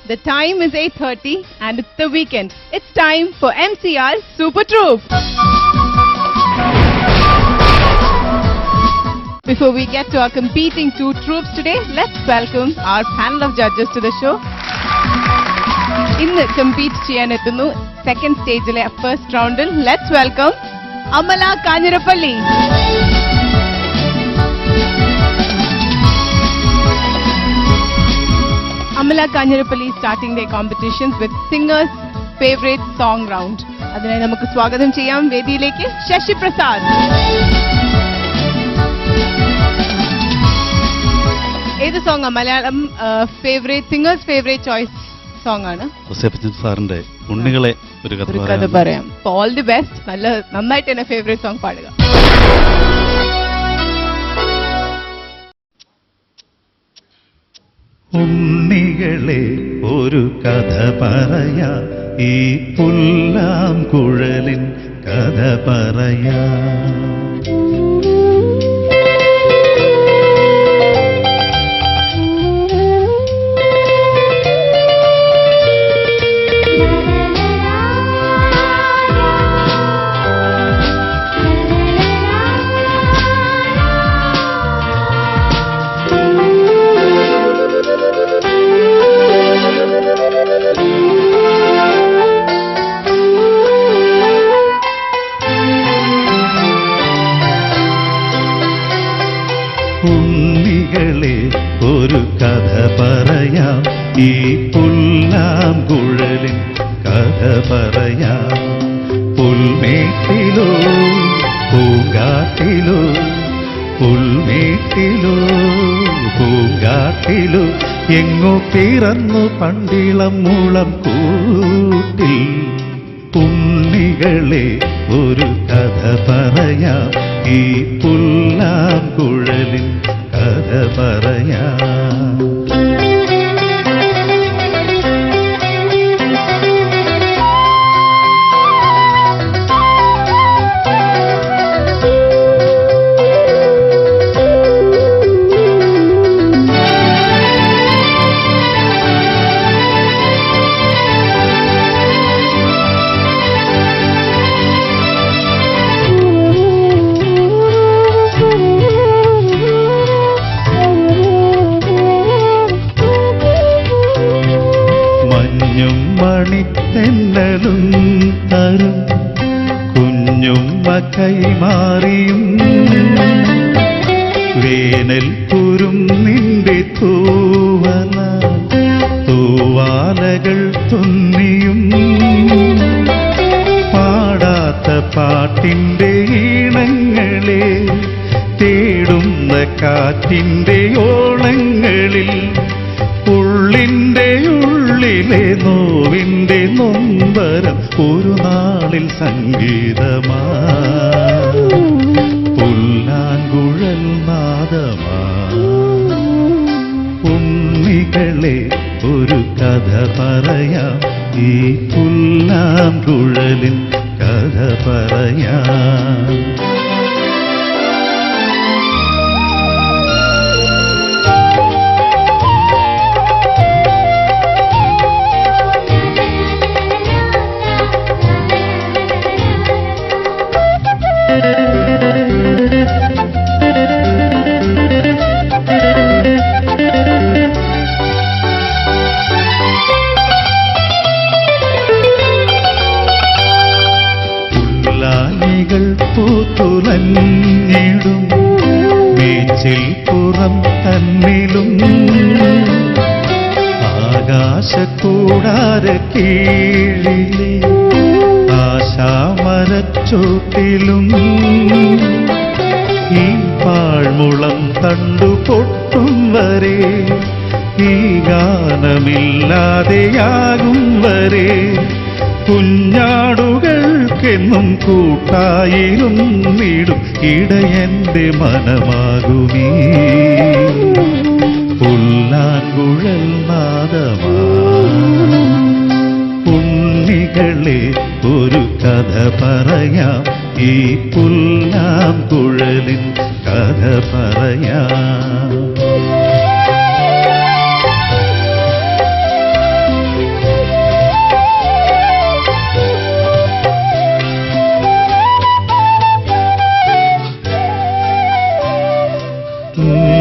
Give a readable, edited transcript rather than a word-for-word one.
The time is 8:30 and it's the weekend. It's time for MCR Super Troop. Before we get to our competing two troops today, let's welcome our panel of judges to the show. ഇന്ന് compete ചെയ്യാൻ എത്തുന്നു second സ്റ്റേജിലെ first റൗണ്ടിൽ. Let's welcome Amala Kanjirappally. Amala Kanjirapalli starting their competitions with singers favorite song round. അതിനായി നമുക്ക് സ്വാഗതം ചെയ്യാം വേദിയിലേക്ക് ശശി പ്രസാദ്. ഏത് സോങ്ങാ Malayalam favourite singers favourite choice song ആണ്? സാറിന്റെ ഉണ്ണികളെ ഒരു കഥ പറയാം. All the best. നന്നായിട്ട് തന്നെ ഫേവറേറ്റ് സോങ് പാടുക. ഉണ്ണികളെ ഒരു കഥ പറയാ, ഈ പുല്ലാം കുഴലിൻ കഥ പറയാ. ഉണ്ണികളെ ഒരു കഥ പറയാം, ഈ പുല്ലാം കുഴലിൻ കഥ പറയാം. പുൽമേട്ടിലോ പൂങ്കാട്ടിലോ, പുൽമേട്ടിലോ പൂങ്കാട്ടിലോ, എങ്ങോ പിറന്നു പണ്ടിളം മുളം കൂട്ടിൽ. ഉണ്ണികളെ ഒരു കഥ പറയാം, ഈ പുല്ലാം കുഴലിൻ കഥ പറയാം. മണിത്തെന്നലും തരും കുഞ്ഞുമ്മ കൈമാറിയും, വേനൽ കുരും നിന്റെ തൂവല തൂവാലകൾ തുന്നിയും, പാടാത്ത പാട്ടിന്റെ ഈണങ്ങളെ തേടുന്ന കാറ്റിന്റെ ഓളങ്ങളിൽ, ഉള്ളിന്റെ ഉള്ളിലെ നോവിന്റെ നൊമ്പരം ഒരു നാളിൽ സംഗീതമാ, പുല്ലാങ്കുഴൽ നാദമാ. ഉണ്ണികളെ ഒരു കഥ പറയാം, ഈ പുല്ലാങ്കുഴലിൻ കഥ പറയാം. പുല്ലാനികൾ പൂത്തുലഞ്ഞിടും മേച്ചിൽ പുറം തന്നിലും, ആകാശക്കൂടാര കീഴിലെ ആശാമരച്ചോട്ടിലും, ഈ പാഴ്മുളം കണ്ടു പൊട്ടും വരെ, ഈ ഗാനമില്ലാതെയാകും വരെ, കുഞ്ഞാടുകൾക്കെന്നും കൂട്ടായിരും നീടും ഇടയന്റെ മനമാകുമീ, പുല്ലാങ്കുഴൽ നാദമാ. ഉണ്ണികളെ ഒരു കഥ പറയാം, ഈ പുല്ലാങ്കുഴലിൻ കഥ പറയാം. ഉം.